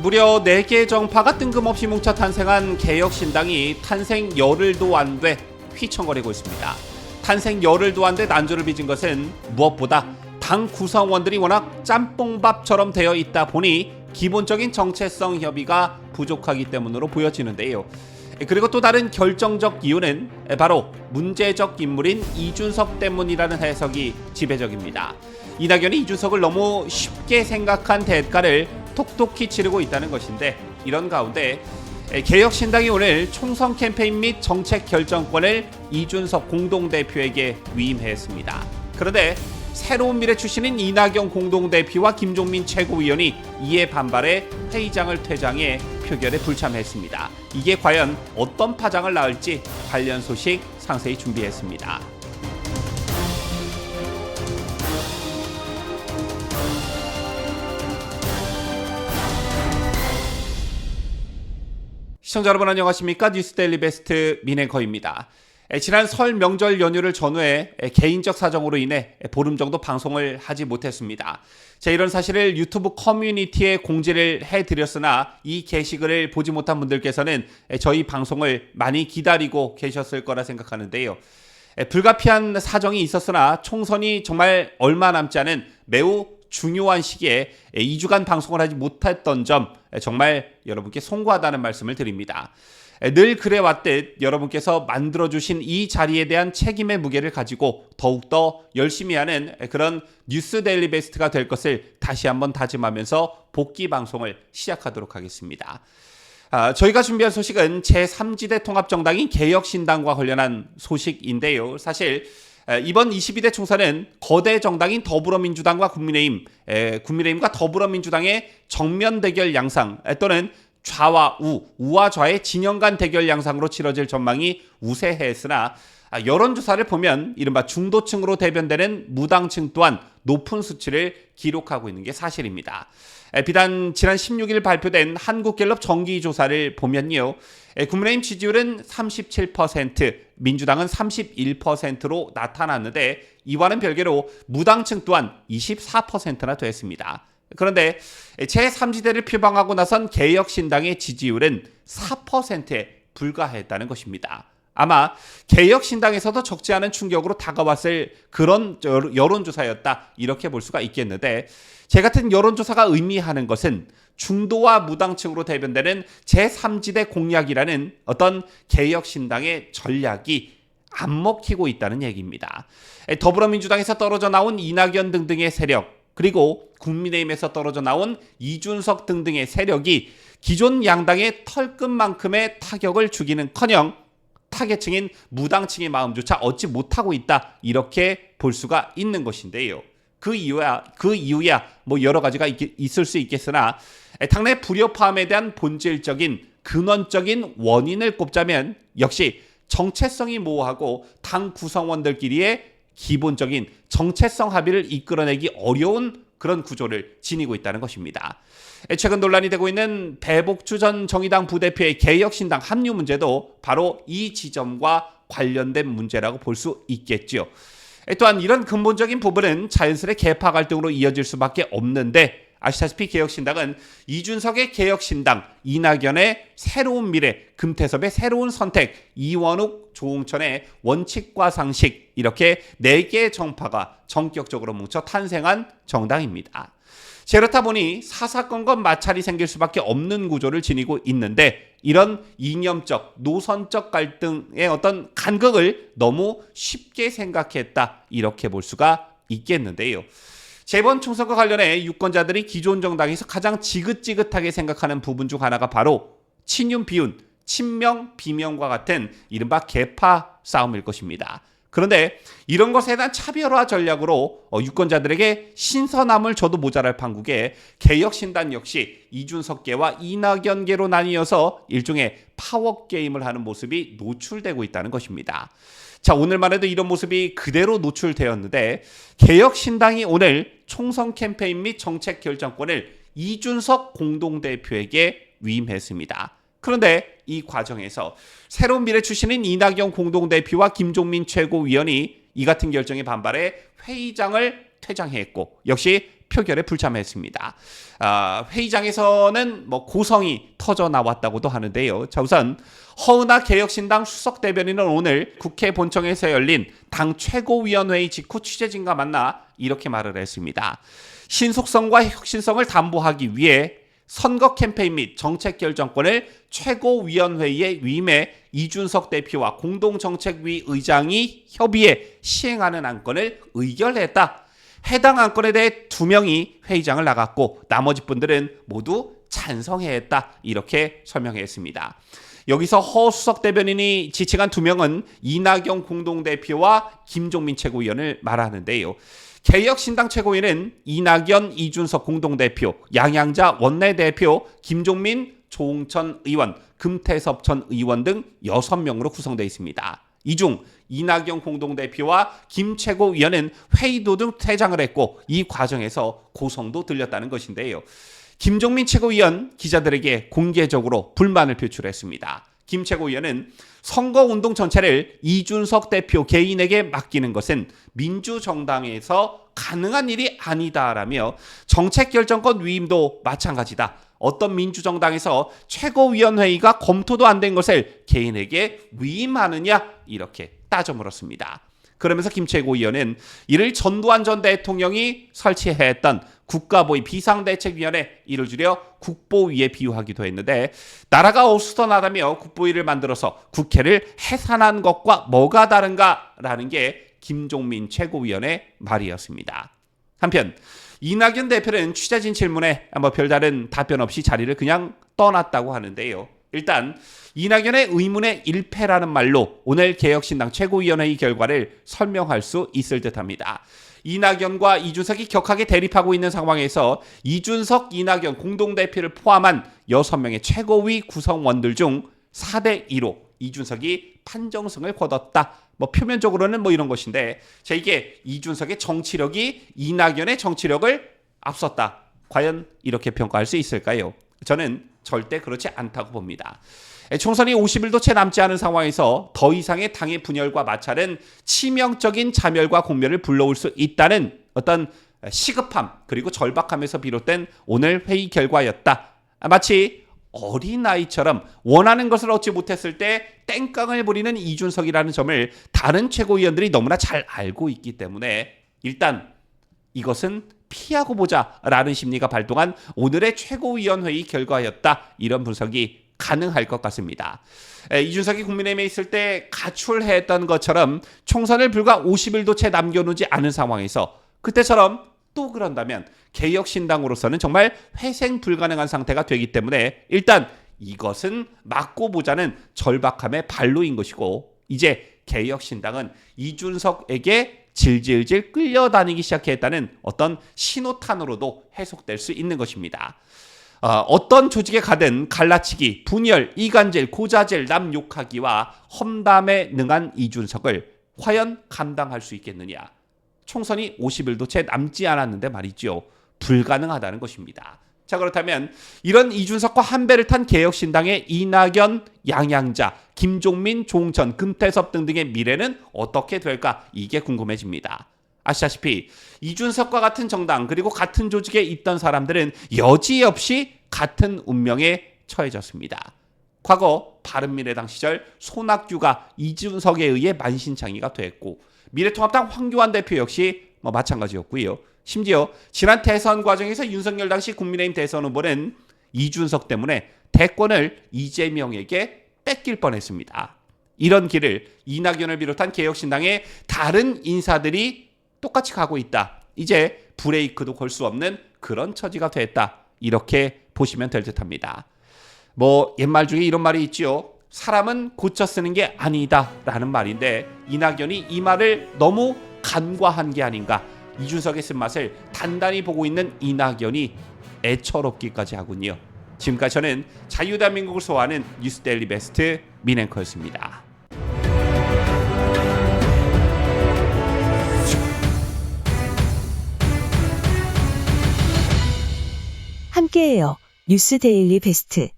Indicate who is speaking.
Speaker 1: 무려 4개의 정파가 뜬금없이 뭉쳐 탄생한 개혁신당이 탄생 열흘도 안 돼 휘청거리고 있습니다. 탄생 열흘도 안 돼 난조를 빚은 것은 무엇보다 당 구성원들이 워낙 짬뽕밥처럼 되어 있다 보니 기본적인 정체성 협의가 부족하기 때문으로 보여지는데요. 그리고 또 다른 결정적 이유는 바로 문제적 인물인 이준석 때문이라는 해석이 지배적입니다. 이낙연이 이준석을 너무 쉽게 생각한 대가를 톡톡히 치르고 있다는 것인데, 이런 가운데 개혁신당이 오늘 총선 캠페인 및 정책 결정권을 이준석 공동대표에게 위임했습니다. 그런데 새로운 미래 출신인 이낙연 공동대표와 김종민 최고위원이 이에 반발해 회의장을 퇴장해 표결에 불참했습니다. 이게 과연 어떤 파장을 낳을지 관련 소식 상세히 준비했습니다. 시청자 여러분 안녕하십니까? 뉴스데일리 베스트 민앵커입니다. 지난 설 명절 연휴를 전후해 개인적 사정으로 인해 보름 정도 방송을 하지 못했습니다. 이런 사실을 유튜브 커뮤니티에 공지를 해드렸으나 이 게시글을 보지 못한 분들께서는 저희 방송을 많이 기다리고 계셨을 거라 생각하는데요. 불가피한 사정이 있었으나 총선이 정말 얼마 남지 않은 매우 중요한 시기에 2주간 방송을 하지 못했던 점 정말 여러분께 송구하다는 말씀을 드립니다. 늘 그래왔듯 여러분께서 만들어주신 이 자리에 대한 책임의 무게를 가지고 더욱더 열심히 하는 그런 뉴스 데일리 베스트가 될 것을 다시 한번 다짐하면서 복귀 방송을 시작하도록 하겠습니다. 저희가 준비한 소식은 제3지대 통합정당인 개혁신당과 관련한 소식인데요. 사실 이번 22대 총선은 거대 정당인 더불어민주당과 국민의힘과 더불어민주당의 정면 대결 양상 또는 좌와 우와 좌의 진영 간 대결 양상으로 치러질 전망이 우세했으나 여론조사를 보면 이른바 중도층으로 대변되는 무당층 또한 높은 수치를 기록하고 있는 게 사실입니다. 비단 지난 16일 발표된 한국갤럽 정기조사를 보면요. 국민의힘 지지율은 37%, 민주당은 31%로 나타났는데 이와는 별개로 무당층 또한 24%나 됐습니다. 그런데 제3지대를 표방하고 나선 개혁신당의 지지율은 4%에 불과했다는 것입니다. 아마 개혁신당에서도 적지 않은 충격으로 다가왔을 그런 여론조사였다 이렇게 볼 수가 있겠는데, 제 같은 여론조사가 의미하는 것은 중도와 무당층으로 대변되는 제3지대 공약이라는 어떤 개혁신당의 전략이 안 먹히고 있다는 얘기입니다. 더불어민주당에서 떨어져 나온 이낙연 등등의 세력, 그리고 국민의힘에서 떨어져 나온 이준석 등등의 세력이 기존 양당의 털끝만큼의 타격을 주기는커녕 타겟층인 무당층의 마음조차 얻지 못하고 있다 이렇게 볼 수가 있는 것인데요. 그 이유야 뭐 여러 가지가 있을 수 있겠으나 당내 불협화음에 대한 본질적인 근원적인 원인을 꼽자면 역시 정체성이 모호하고 당 구성원들끼리의 기본적인 정체성 합의를 이끌어내기 어려운 그런 구조를 지니고 있다는 것입니다. 최근 논란이 되고 있는 배복주 전 정의당 부대표의 개혁신당 합류 문제도 바로 이 지점과 관련된 문제라고 볼 수 있겠죠. 또한 이런 근본적인 부분은 자연스레 계파 갈등으로 이어질 수밖에 없는데, 아시다시피 개혁신당은 이준석의 개혁신당, 이낙연의 새로운 미래, 금태섭의 새로운 선택, 이원욱, 조홍천의 원칙과 상식, 이렇게 4개의 정파가 전격적으로 뭉쳐 탄생한 정당입니다. 그렇다 보니 사사건건 마찰이 생길 수밖에 없는 구조를 지니고 있는데, 이런 이념적, 노선적 갈등의 어떤 간극을 너무 쉽게 생각했다 이렇게 볼 수가 있겠는데요. 이번 총선과 관련해 유권자들이 기존 정당에서 가장 지긋지긋하게 생각하는 부분 중 하나가 바로 친윤 비윤, 친명 비명과 같은 이른바 계파 싸움일 것입니다. 그런데 이런 것에 대한 차별화 전략으로 유권자들에게 신선함을 줘도 모자랄 판국에 개혁신당 역시 이준석계와 이낙연계로 나뉘어서 일종의 파워게임을 하는 모습이 노출되고 있다는 것입니다. 오늘만 해도 이런 모습이 그대로 노출되었는데, 개혁신당이 오늘 총선 캠페인 및 정책 결정권을 이준석 공동대표에게 위임했습니다. 그런데 이 과정에서 새로운 미래 출신인 이낙연 공동대표와 김종민 최고위원이 이 같은 결정에 반발해 회의장을 퇴장했고, 역시 표결에 불참했습니다. 회의장에서는 뭐 고성이 터져 나왔다고도 하는데요. 자, 우선 허은하 개혁신당 수석 대변인은 오늘 국회 본청에서 열린 당 최고위원회의 직후 취재진과 만나 이렇게 말을 했습니다. 신속성과 혁신성을 담보하기 위해 선거 캠페인 및 정책 결정권을 최고위원회의에 위임해 이준석 대표와 공동정책위 의장이 협의해 시행하는 안건을 의결했다. 해당 안건에 대해 2명이 회의장을 나갔고 나머지 분들은 모두 찬성했다. 이렇게 설명했습니다. 여기서 허 수석 대변인이 지칭한 2명은 이낙연 공동대표와 김종민 최고위원을 말하는데요. 개혁신당 최고위는 이낙연, 이준석 공동대표, 양양자 원내대표, 김종민, 조홍천 의원, 금태섭 전 의원 등 6명으로 구성되어 있습니다. 이 중 이낙연 공동대표와 김 최고위원은 회의도 등 퇴장을 했고 이 과정에서 고성도 들렸다는 것인데요. 김종민 최고위원 기자들에게 공개적으로 불만을 표출했습니다. 김 최고위원은 선거운동 전체를 이준석 대표 개인에게 맡기는 것은 민주정당에서 가능한 일이 아니다라며 정책 결정권 위임도 마찬가지다. 어떤 민주정당에서 최고위원회의가 검토도 안 된 것을 개인에게 위임하느냐 이렇게 따져 물었습니다. 그러면서 김 최고위원은 이를 전두환 전 대통령이 설치했던 국가보위 비상대책위원회, 이를 줄여 국보위에 비유하기도 했는데 나라가 어수선하다며 국보위를 만들어서 국회를 해산한 것과 뭐가 다른가라는 게 김종민 최고위원의 말이었습니다. 한편 이낙연 대표는 취재진 질문에 별다른 답변 없이 자리를 그냥 떠났다고 하는데요. 일단 이낙연의 의문의 일패라는 말로 오늘 개혁신당 최고위원회의 결과를 설명할 수 있을 듯합니다. 이낙연과 이준석이 격하게 대립하고 있는 상황에서 이준석, 이낙연 공동대표를 포함한 6명의 최고위 구성원들 중 4대2로 이준석이 판정승을 거뒀다. 표면적으로는 이런 것인데 이게 이준석의 정치력이 이낙연의 정치력을 앞섰다. 과연 이렇게 평가할 수 있을까요? 저는 절대 그렇지 않다고 봅니다. 총선이 50일도 채 남지 않은 상황에서 더 이상의 당의 분열과 마찰은 치명적인 자멸과 공멸을 불러올 수 있다는 어떤 시급함 그리고 절박함에서 비롯된 오늘 회의 결과였다. 마치 어린아이처럼 원하는 것을 얻지 못했을 때 땡깡을 부리는 이준석이라는 점을 다른 최고위원들이 너무나 잘 알고 있기 때문에 일단 이것은 피하고 보자라는 심리가 발동한 오늘의 최고위원회의 결과였다. 이런 분석이 가능할 것 같습니다. 이준석이 국민의힘에 있을 때 가출했던 것처럼 총선을 불과 50일도 채 남겨놓지 않은 상황에서 그때처럼 또 그런다면 개혁신당으로서는 정말 회생 불가능한 상태가 되기 때문에 일단 이것은 막고 보자는 절박함의 발로인 것이고 이제 개혁신당은 이준석에게 질질질 끌려다니기 시작했다는 어떤 신호탄으로도 해석될 수 있는 것입니다. 어떤 조직에 가든 갈라치기, 분열, 이간질, 고자질, 남 욕하기와 험담에 능한 이준석을 과연 감당할 수 있겠느냐. 총선이 50일도 채 남지 않았는데 말이죠. 불가능하다는 것입니다. 자, 그렇다면 이런 이준석과 한 배를 탄 개혁신당의 이낙연, 양양자, 김종민, 조홍천, 금태섭 등등의 미래는 어떻게 될까? 이게 궁금해집니다. 아시다시피 이준석과 같은 정당 그리고 같은 조직에 있던 사람들은 여지없이 같은 운명에 처해졌습니다. 과거 바른미래당 시절 손학규가 이준석에 의해 만신창이가 됐고 미래통합당 황교안 대표 역시 마찬가지였고요. 심지어 지난 대선 과정에서 윤석열 당시 국민의힘 대선 후보는 이준석 때문에 대권을 이재명에게 뺏길 뻔했습니다. 이런 길을 이낙연을 비롯한 개혁신당의 다른 인사들이 똑같이 가고 있다. 이제 브레이크도 걸 수 없는 그런 처지가 됐다. 이렇게 보시면 될 듯합니다. 옛말 중에 이런 말이 있죠. 사람은 고쳐 쓰는 게 아니다 라는 말인데 이낙연이 이 말을 너무 간과한 게 아닌가. 이준석의 쓴맛을 단단히 보고 있는 이낙연이 애처롭기까지 하군요. 지금까지 저는 자유대한민국을 소화하는 뉴스데일리 베스트 민앵커였습니다.
Speaker 2: 함께해요. 뉴스데일리 베스트.